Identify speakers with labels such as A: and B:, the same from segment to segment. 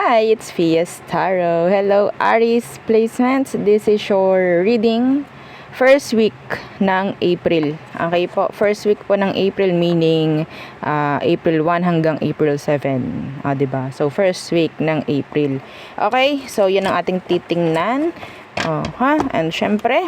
A: Hi, it's Fias Tarot. Hello, Aries placements. This is your reading. First week ng April. Okay po, first week po ng April meaning April 1 hanggang April 7. Diba? So, first week ng April. Okay, so yan ang ating titingnan. And syempre,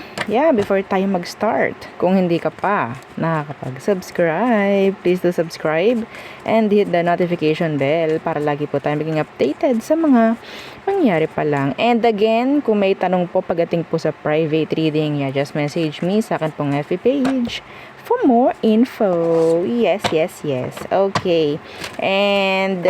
A: before tayo mag-start, kung hindi ka pa nakakapag-subscribe, please do subscribe and hit the notification bell para lagi po tayo maging updated sa mga mangyari pa lang. And again, kung may tanong po pagdating po sa private reading, just message me sa akin pong FB page for more info. Yes. Okay. And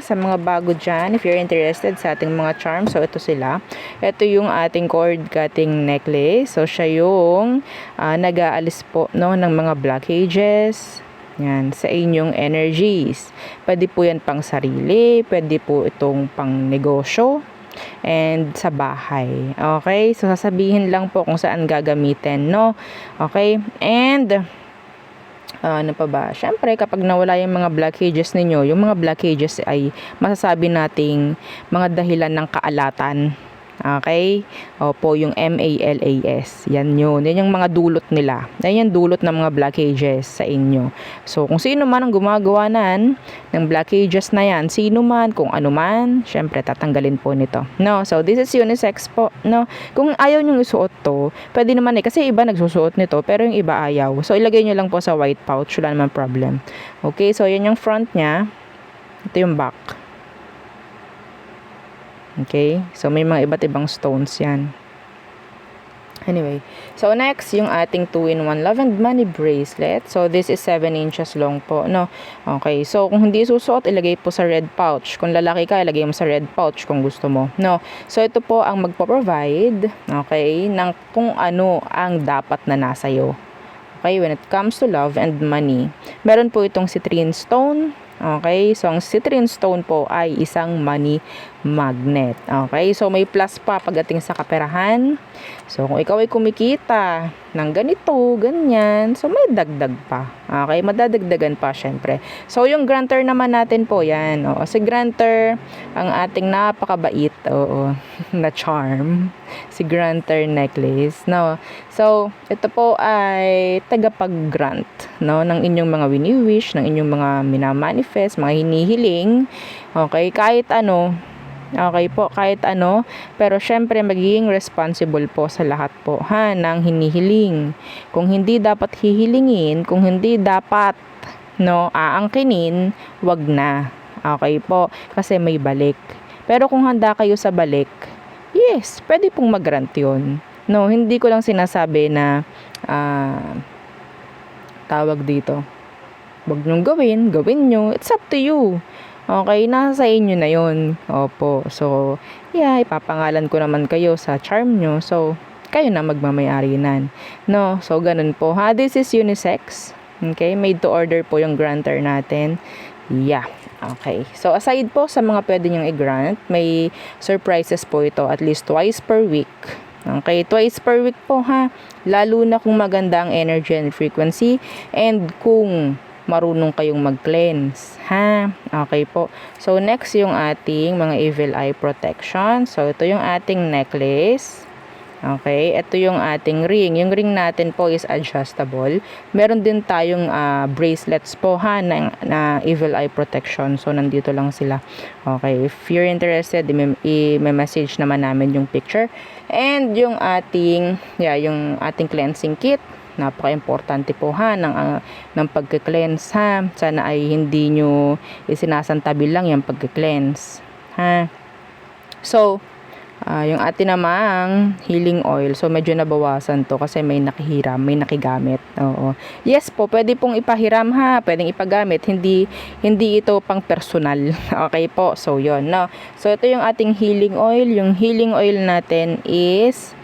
A: sa mga bago dyan, if you're interested sa ating mga charms, so ito sila. Ito yung ating cord cutting necklace. So siya yung nag-aalis po ng mga blockages. Yan, sa inyong energies. Pwede po yan pang sarili, pwede po itong pang negosyo, and sa bahay. Okay? So, sasabihin lang po kung saan gagamitin, no? Okay? And, ano pa ba? Siyempre, kapag nawala yung mga blockages ninyo, yung mga blockages ay masasabi nating mga dahilan ng kaalatan. Okay? Opo, yung MALAS. Yan yun. Yan yung mga dulot nila. Yan yung dulot ng mga blockages sa inyo. So, kung sino man ang gumagawa ng blockages na yan, sino man, kung ano man, syempre, tatanggalin po nito. No? So, this is unisex po. No? Kung ayaw nyong isuot to, pwede naman kasi iba nagsusuot nito, pero yung iba ayaw. So, ilagay nyo lang po sa white pouch. Wala naman problem. Okay? So, yan yung front nya. Ito yung back. Okay? So, may mga iba't ibang stones yan. Anyway. So, next, yung ating 2-in-1 Love and Money bracelet. So, this is 7 inches long po, no? Okay. So, kung hindi susuot, ilagay po sa red pouch. Kung lalaki ka, ilagay mo sa red pouch kung gusto mo, no? So, ito po ang magpo-provide, okay, ng kung ano ang dapat na nasa'yo. Okay? When it comes to love and money. Meron po itong citrine stone. Okay, so ang citrine stone po ay isang money magnet. Okay, so may plus pa pagdating sa kaperahan. So kung ikaw ay kumikita ng ganito, ganyan, so may dagdag pa. Okay, madadagdagan pa syempre. So yung granter naman natin po yan. Si granter, ang ating napakabait, na charm. Si granter necklace, no? So ito po ay tagapag-grant, no, ng inyong mga wini-wish, ng inyong mga minamanifest, mga hinihiling. Okay, kahit ano. Okay po, kahit ano, pero syempre magiging responsible po sa lahat po ng hinihiling. Kung hindi dapat hihilingin, kung hindi dapat aangkinin, wag na. Okay po, kasi may balik. Pero kung handa kayo sa balik, yes, pwede pong mag-grant yun. No, hindi ko lang sinasabi na tawag dito. Wag nyong gawin nyo. It's up to you. Okay, nasa inyo na yun. Opo. So, ipapangalan ko naman kayo sa charm nyo. So, kayo na magmamayari nan. No? So, ganun po. This is unisex. Okay, made to order po yung granter natin. Okay. So, aside po sa mga pwede nyong i-grant, may surprises po ito at least twice per week. Okay, twice per week po lalo na kung maganda ang energy and frequency and kung marunong kayong mag-cleanse, okay po. So, next yung ating mga evil eye protection. So, ito yung ating necklace. Okay, ito yung ating ring. Yung ring natin po is adjustable. Meron din tayong bracelets po na evil eye protection. So, nandito lang sila. Okay, if you're interested, i-message naman namin yung picture. And yung ating cleansing kit. Napaka-importante po ng pagka-cleanse Sana ay hindi nyo isinasantabi lang yung pagka-cleanse So, yung atin namang healing oil. So, medyo nabawasan to kasi may nakihiram, may nakigamit. Oo. Yes po, pwede pong ipahiram pwedeng ipagamit. Hindi ito pang personal. Okay po. So, yon, no. So, ito yung ating healing oil. Yung healing oil natin is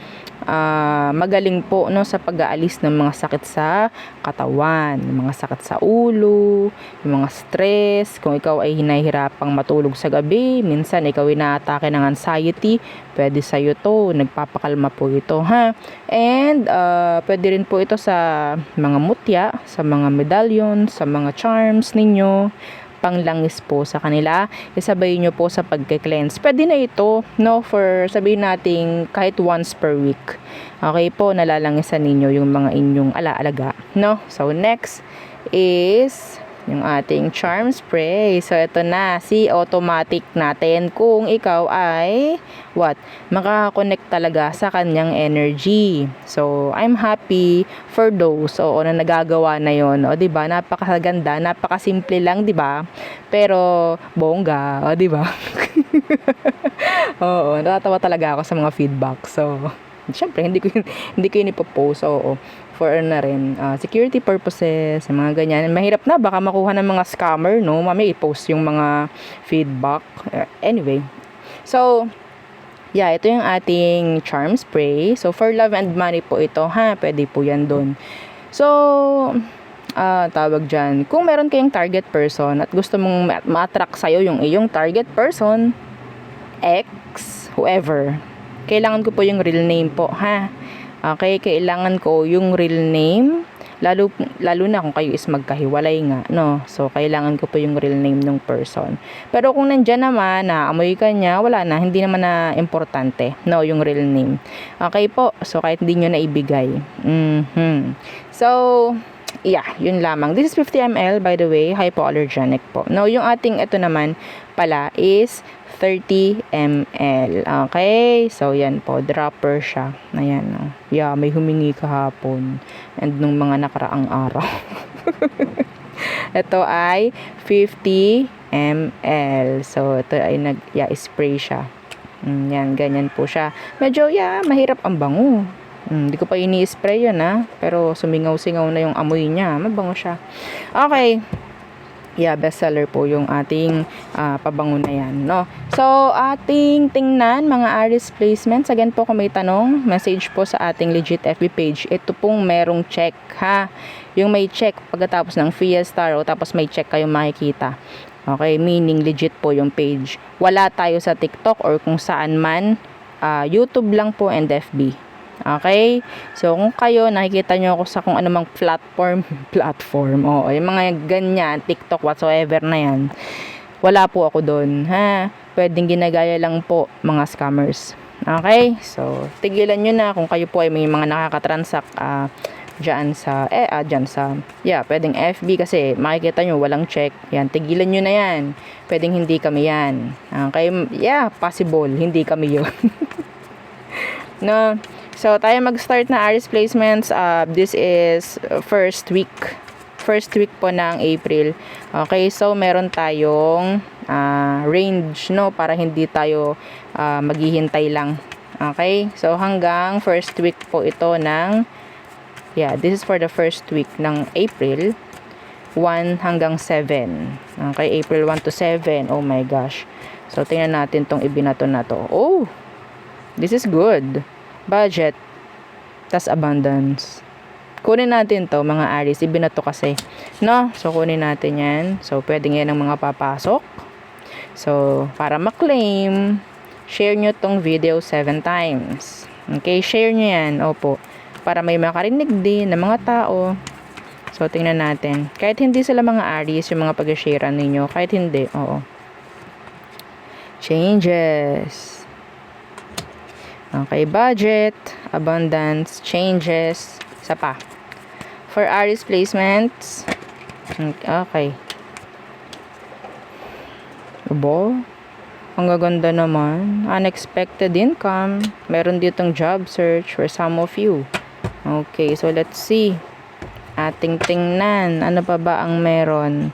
A: magaling po sa pag-aalis ng mga sakit sa katawan, mga sakit sa ulo, yung mga stress. Kung ikaw ay hinahirapang matulog sa gabi, minsan ikaw ay naatake ng anxiety, pwede sa'yo to, nagpapakalma po ito and pwede rin po ito sa mga mutya, sa mga medallion, sa mga charms ninyo. panglangis po sa kanila. Isabay nyo po sa pagke-cleanse. Pwede na ito, no, for sabihin natin kahit once per week. Okay po, nalalangisan ninyo yung mga inyong alaalaga, no? So next is yung ating charm spray. So ito na, si automatic natin kung ikaw ay makaka-connect talaga sa kanyang energy. So I'm happy for those na nagagawa na yon. O di ba? Napakaganda, napakasimple lang, di ba? Pero bongga, o di ba? Oo, natatawa talaga ako sa mga feedback. So syempre hindi ko yun ipopost. Oo, for na rin security purposes, mga ganyan. Mahirap na baka makuha ng mga scammer, no? Mami i-post yung mga feedback. Anyway, so yeah, ito yung ating charm spray. So for love and money po ito, ha, pwede po yan doon. So tawag dyan, kung meron kayong target person at gusto mong ma-attract sa'yo yung iyong target person, ex, whoever, kailangan ko po yung real name po, ha. Okay, kailangan ko yung real name, lalo na kung kayo is magkahiwalay nga, no. So kailangan ko po yung real name ng person. Pero kung nandiyan naman naamoy ka niya, wala na, hindi naman na importante, no, yung real name. Okay po, so kahit hindi nyo na ibigay. So yeah, yun lamang. This is 50 ml, by the way, hypoallergenic po. No, yung ating ito naman pala is 30 ml. Okay? So, yan po. Dropper siya. Ayan. No? Yeah, may humingi kahapon. And nung mga nakaraang araw. Ito ay 50 ml. So, ito ay spray siya. Yan, ganyan po siya. Medyo, mahirap ang bango. Hindi ko pa ini-spray yun, ha. Pero sumingaw-singaw na yung amoy niya. Mabango siya. Okay. Yeah, bestseller po yung ating pabango na yan, no? So, ating tingnan mga Aries placements. Again po, kung may tanong, message po sa ating legit FB page. Ito pong merong check, ha? Yung may check pagkatapos ng Fiesta Row, tapos may check kayong makikita. Okay, meaning legit po yung page. Wala tayo sa TikTok or kung saan man. YouTube lang po and FB. Okay? So, kung kayo, nakikita nyo ako sa kung anumang platform, yung mga ganyan, TikTok, whatsoever na yan, wala po ako doon, ha? Pwedeng ginagaya lang po, mga scammers. Okay? So, tigilan nyo na kung kayo po ay may mga nakakatransact, dyan sa, pwedeng FB kasi makikita nyo, walang check. Yan, tigilan nyo na yan. Pwedeng hindi kami yan. Okay? Yeah, possible, hindi kami yun. No? So, tayo mag-start na Aries placements. This is first week po ng April. Okay, so meron tayong range, no, para hindi tayo maghihintay lang. Okay, so hanggang first week po ito ng, this is for the first week ng April 1 hanggang 7. Okay, April 1 to 7. Oh my gosh. So, tingnan natin tong ibinato na to. Oh, this is good. Budget, tas abundance. Kunin natin to mga Aries, ibinato kasi, no? So kunin natin yan. So pwedeng yan ang mga papasok. So para ma-claim, share nyo tong video 7 times. Okay, share nyo yan. Opo, para may makarinig din ng mga tao. So tingnan natin, kahit hindi sila mga Aries, yung mga pag-sharean ninyo, kahit hindi, oo. Changes. Okay, budget, abundance, changes, isa pa. For Aries placements, okay. Abo, ang gaganda naman. Unexpected income. Meron ditong job search for some of you. Okay, so let's see. Ating tingnan, ano pa ba ang meron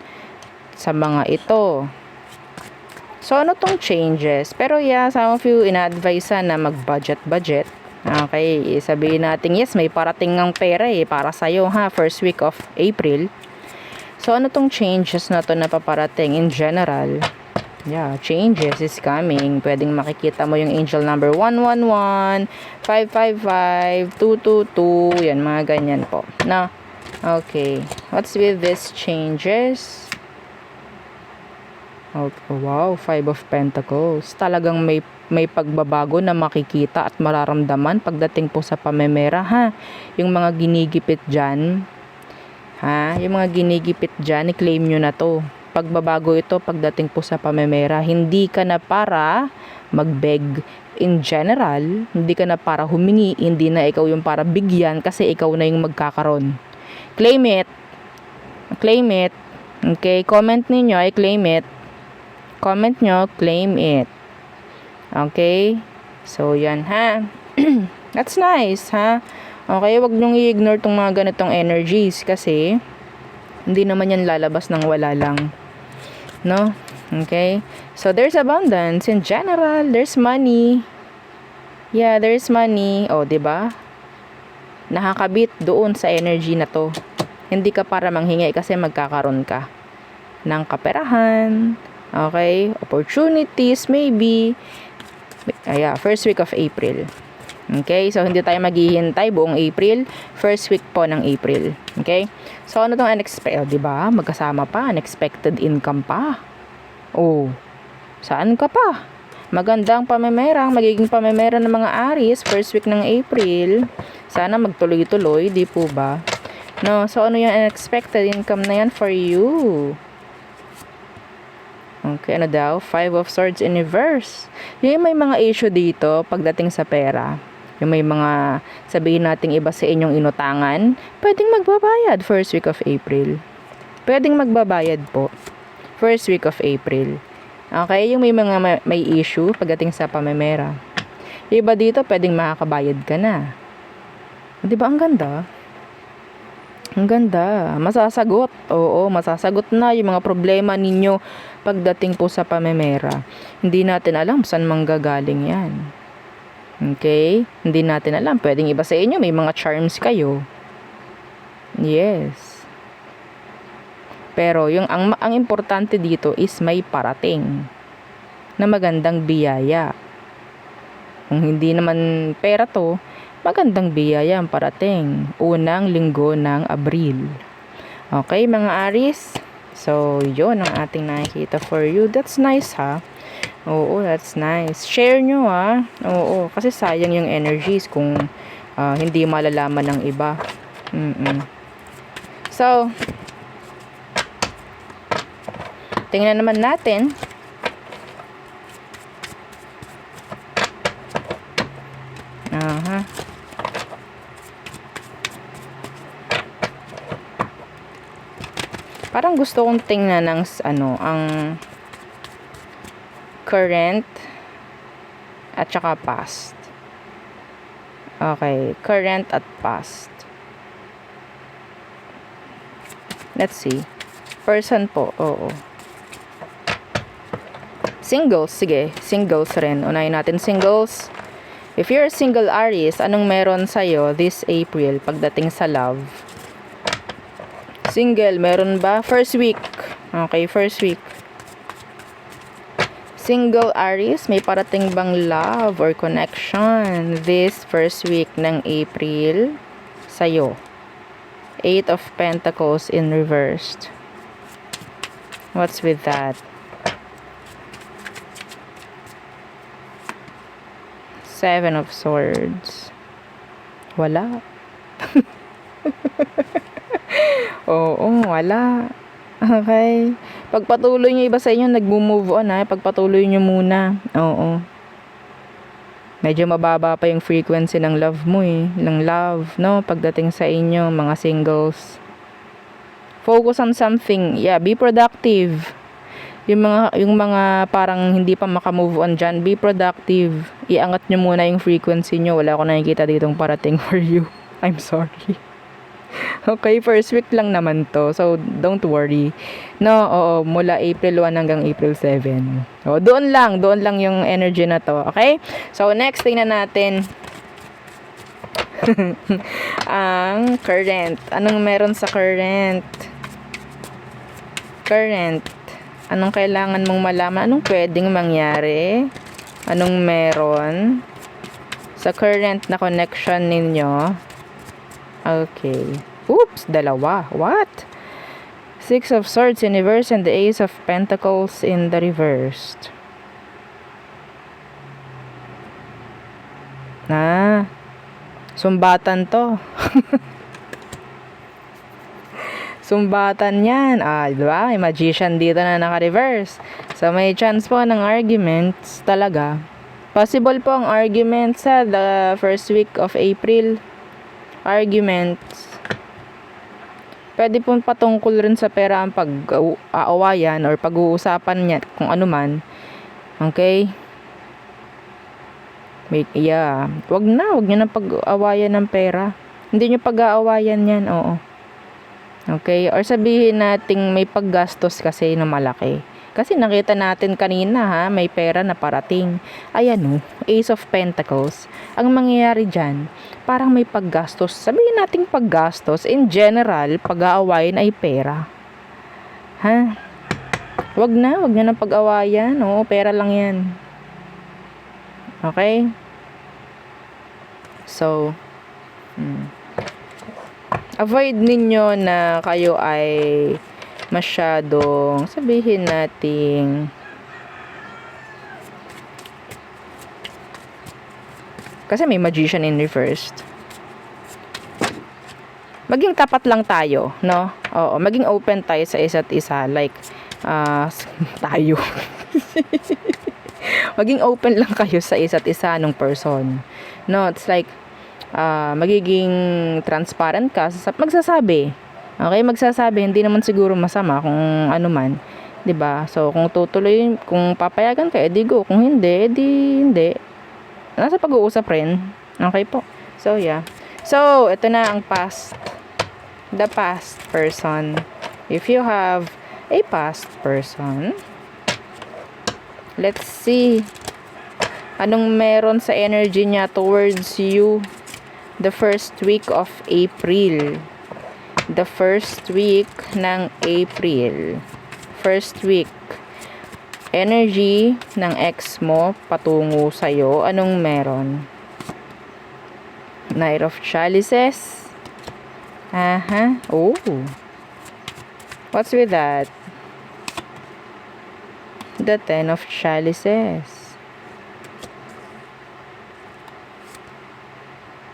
A: sa mga ito. So, ano tong changes? Pero some of you ina-advise na mag-budget. Okay, sabihin natin, yes, may parating ng pera para sa'yo, ha, first week of April. So, ano tong changes na to na paparating in general? Yeah, changes is coming. Pwedeng makikita mo yung angel number 111, 555, 222, yan, mga ganyan po. Na, okay, what's with these changes? Oh, wow, 5 of Pentacles. Talagang may pagbabago na makikita at mararamdaman pagdating po sa pamemera, ha. Yung mga ginigipit dyan, ha, yung mga ginigipit dyan, i-claim nyo na to. pagbabago ito pagdating po sa pamemera. Hindi ka na para mag-beg in general, hindi ka na para humingi, hindi na ikaw yung para bigyan kasi ikaw na yung magkakaroon. Claim it. Claim it. Okay, comment ninyo ay claim it. Comment nyo, claim it. Okay? So, yan ha. That's nice ha. Okay, wag nyong i-ignore tong mga ganitong energies kasi hindi naman yan lalabas ng wala lang. No? Okay? So, there's abundance in general. There's money. Yeah, there's money. O, diba? Nakakabit doon sa energy na to. Hindi ka para manghingi kasi magkakaroon ka ng kaperahan. Okay? Opportunities, maybe. Yeah, first week of April. Okay? So, hindi tayo maghihintay buong April. First week po ng April. Okay? So, ano tong unexpected? Diba? Magkasama pa. Unexpected income pa. Oh. Saan ka pa? Magandang pamemera. Magiging pamemera ng mga Aries. First week ng April. Sana magtuloy-tuloy. Di po ba? No? So, ano yung unexpected income na yan for you? Okay, ano daw? 5 of Swords in reverse. Yung may mga issue dito pagdating sa pera. Yung may mga sabihin nating iba sa inyong inutangan, pwedeng magbabayad first week of April. Pwedeng magbabayad po. First week of April. Okay, yung may mga may issue pagdating sa pamemera. Yung iba dito, pwedeng makakabayad ka na. Di ba ang ganda? Ang ganda. Masasagot. Oo, masasagot na yung mga problema ninyo pagdating po sa pamemera. Hindi natin alam saan manggagaling yan. Okay? Hindi natin alam. Pwedeng iba sa inyo, may mga charms kayo. Yes. Pero yung ang importante dito is may parating na magandang biyaya. Kung hindi naman pera to, magandang biyaya ang parating. Unang linggo ng Abril. Okay, mga Aries? So, yun ang ating nakikita for you. That's nice, ha? Oo, that's nice. Share nyo, ha? Oo, kasi sayang yung energies kung hindi malalaman ng iba. So, tingnan naman natin. Aha. Parang gusto kong tingnan ng ang current at saka past. Okay, current at past. Let's see. Person po, oo. Singles, sige. Singles rin. Unahin natin singles. If you're a single Aries, anong meron sa'yo this April pagdating sa love? Single, meron ba? First week. Okay, first week. Single Aries, may parating bang love or connection this first week ng April sa'yo? 8 of Pentacles in reversed. What's with that? 7 of Swords. Wala. Oo, wala. Okay. Pagpatuloy nyo, iba sa inyo, nag-move on, ha. Pagpatuloy nyo muna. Oo. Medyo mababa pa yung frequency ng love mo, eh. Ng love, no? Pagdating sa inyo, mga singles. Focus on something. Yeah, be productive. Yung mga parang hindi pa makamove on dyan, be productive. Iangat nyo muna yung frequency nyo. Wala ko nakikita ditong parating for you. I'm sorry. Okay, first week lang naman to. So, don't worry. No, oo, mula April 1 hanggang April 7. O, doon lang yung energy na to. Okay? So, next tingnan natin ang current. Anong meron sa current? Current. Anong kailangan mong malaman? Anong pwedeng mangyari? Anong meron sa current na connection ninyo? Okay. Oops, dalawa. What? 6 of Swords in reverse and the Ace of Pentacles in the reversed. Sumbatan to. Sumbatan yan. Di ba? May magician dito na naka-reverse. So, may chance po ng arguments talaga. Possible po ang arguments sa the first week of April. Arguments. Pwede pong patungkol rin sa pera ang pag-aawayan or pag-uusapan niya kung ano man. Okay? Wag niyo na pag-aawayan ng pera. Hindi niyo pag-aawayan yan, oo. Okay? Or sabihin nating may paggastos kasi na malaki. Kasi nakita natin kanina may pera na parating. Ayan Ace of Pentacles. Ang mangyayari dyan, parang may paggastos. Sabihin nating paggastos, in general, pag-aawayan ay pera. Wag niyo na pag-awayan. Oo, pera lang yan. Okay? So, avoid ninyo na kayo ay masyadong, sabihin nating, kasi may magician in reverse. Maging tapat lang tayo, no? Oo, maging open tayo sa isa't isa. Like, tayo. Maging open lang kayo sa isa't isa nung person. No, it's like, magiging transparent ka. Magsasabi. Okay, magsasabi. Hindi naman siguro masama kung ano man. 'Di ba? So, kung tutuloy, kung papayagan ka, edi go. Kung hindi, edi hindi. Nasa pag-uusap rin. Okay po. So, yeah. So, ito na ang past. The past person. If you have a past person, let's see. Anong meron sa energy niya towards you the first week of April. The first week ng April. First week. Energy ng ex mo patungo sa'yo. Anong meron? Knight of Chalices. Oh. What's with that? The Ten of Chalices.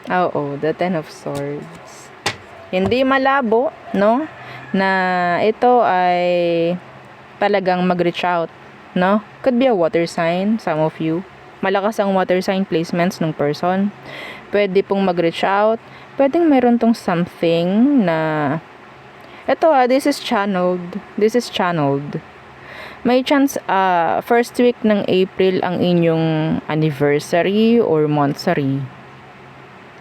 A: Oo, the Ten of Swords. Hindi malabo, no? Na ito ay talagang mag-reach out, no? Could be a water sign, some of you. Malakas ang water sign placements ng person. Pwede pong mag-reach out. Pwedeng meron tong something na ito this is channeled. This is channeled. May chance first week ng April ang inyong anniversary or monthsary.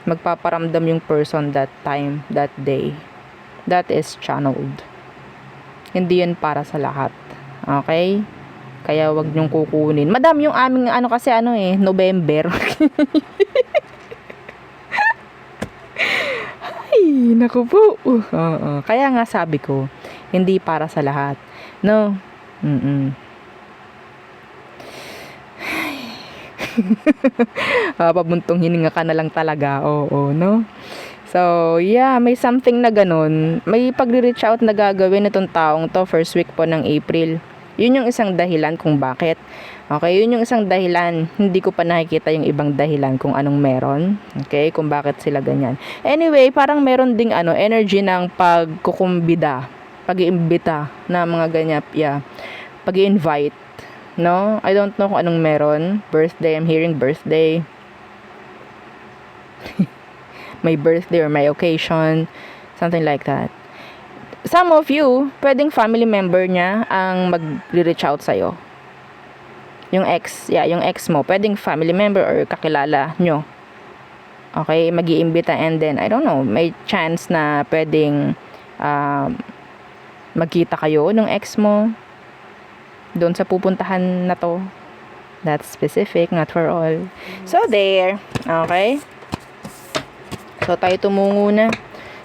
A: Magpaparamdam yung person that time, that day. That is channeled. Hindi yan para sa lahat. Okay? Kaya wag niyong kukunin. Madam, yung aming kasi November. Ay, naku po. Kaya nga sabi ko, hindi para sa lahat. No? Pabuntong hininga ka na lang talaga. Oo, no? So, yeah, may something na ganun. May pagre-reach out na gagawin itong taong to first week po ng April. Yun yung isang dahilan kung bakit. Okay, yun yung isang dahilan. Hindi ko pa nakikita yung ibang dahilan kung anong meron. Okay, kung bakit sila ganyan. Anyway, parang meron ding energy ng pagkukumbida, pag-iimbita na mga ganyan. Yeah, pag-i-invite. No? I don't know kung anong meron. Birthday, I'm hearing birthday. May birthday or may occasion. Something like that. Some of you, pwedeng family member niya ang mag-reach out sa'yo. Yung ex mo. Pwedeng family member or kakilala nyo. Okay? Mag-iimbita and then, I don't know, may chance na pwedeng magkita kayo ng ex mo doon sa pupuntahan na to. That's specific, not for all. So, there. Okay? So, tayo tumungo na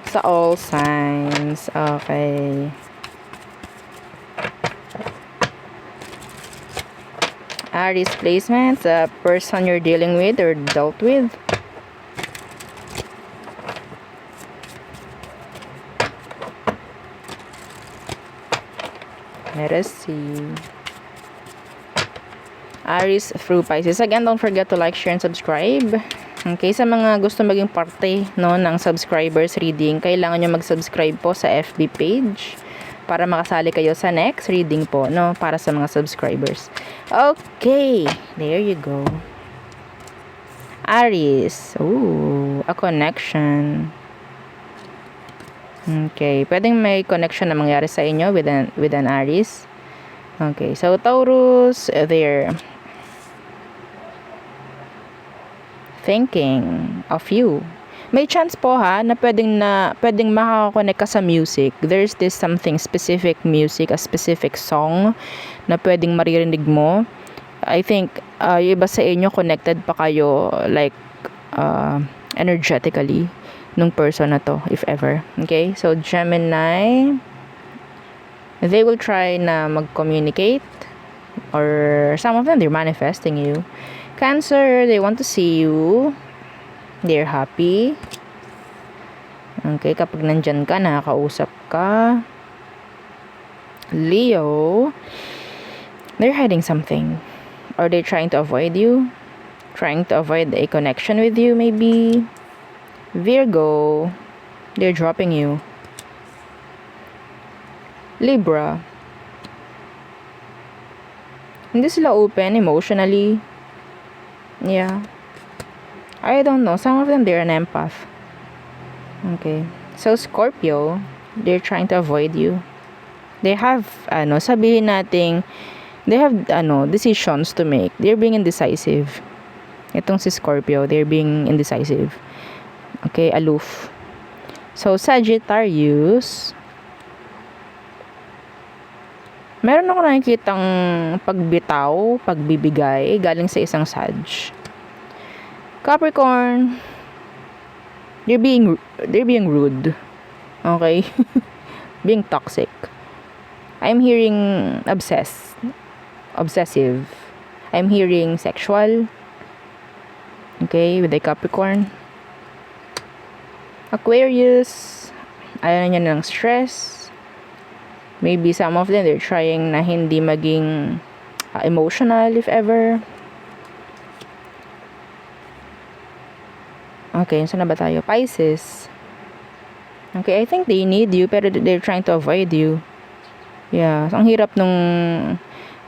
A: sa all signs. Okay. Aries placements, the person you're dealing with or dealt with. Let us see. Aries through Pisces. Again, don't forget to like, share, and subscribe. Okay, sa mga gusto maging parte, no, ng subscribers reading, kailangan nyo mag-subscribe po sa FB page para makasali kayo sa next reading po, no, para sa mga subscribers. Okay, there you go. Aries. Ooh, a connection. Okay, pwedeng may connection na mangyari sa inyo with an Aries. Okay, so Taurus, they're thinking of you. May chance po ha na pwedeng makakonect ka sa music. There's this something specific music, a specific song na pwedeng maririnig mo. I think yung iba sa inyo connected pa kayo like energetically nung person na to, if ever. Okay, so Gemini, they will try na mag-communicate, or some of them they're manifesting you. Cancer, they want to see you. They're happy. Okay, kapag nandyan ka, nakakausap ka. Leo, they're hiding something. Or they're trying to avoid you. Trying to avoid a connection with you, maybe. Virgo, they're dropping you. Libra, hindi sila open emotionally. Yeah. I don't know. Some of them, they're an empath. Okay. So, Scorpio, they're trying to avoid you. They have, sabihin nating, they have, decisions to make. They're being indecisive. Itong si Scorpio, they're being indecisive. Okay, aloof. So, Sagittarius, meron ako nakikitang pagbitaw, pagbibigay, galing sa isang Sag. Capricorn, they're being rude. Okay? Being toxic. I'm hearing obsessive. I'm hearing sexual. Okay, with the Capricorn. Aquarius, ayaw niya ng stress. Maybe some of them, they're trying na hindi maging emotional, if ever. Okay, saan na ba tayo? Pisces. Okay, I think they need you, pero they're trying to avoid you. Yeah, so ang hirap nung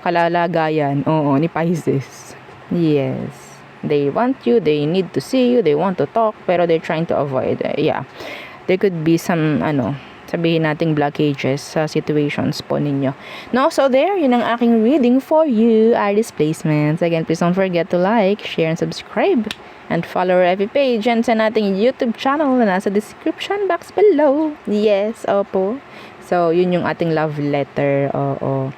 A: kalalagayan, ni Pisces. Yes. They want you, they need to see you, they want to talk, pero they're trying to avoid. Yeah. There could be some, sabihin nating blockages sa situations po ninyo. No, so there, yun ang aking reading for you, Aries placements. Again, please don't forget to like, share, and subscribe. And follow our FB page and sa nating YouTube channel na nasa description box below. Yes, opo. So, yun yung ating love letter. Oo.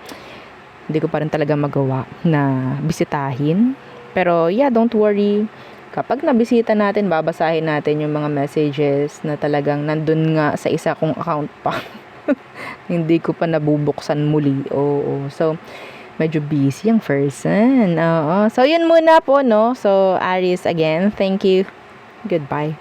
A: Hindi ko pa rin talaga magawa na bisitahin. Pero, yeah, don't worry. Kapag nabisita natin, babasahin natin yung mga messages na talagang nandun nga sa isa kong account pa. Hindi ko pa nabubuksan muli. Oo. So, medyo busy ang person. Oo. So, yun muna po, no? So, Aries, again, thank you. Goodbye.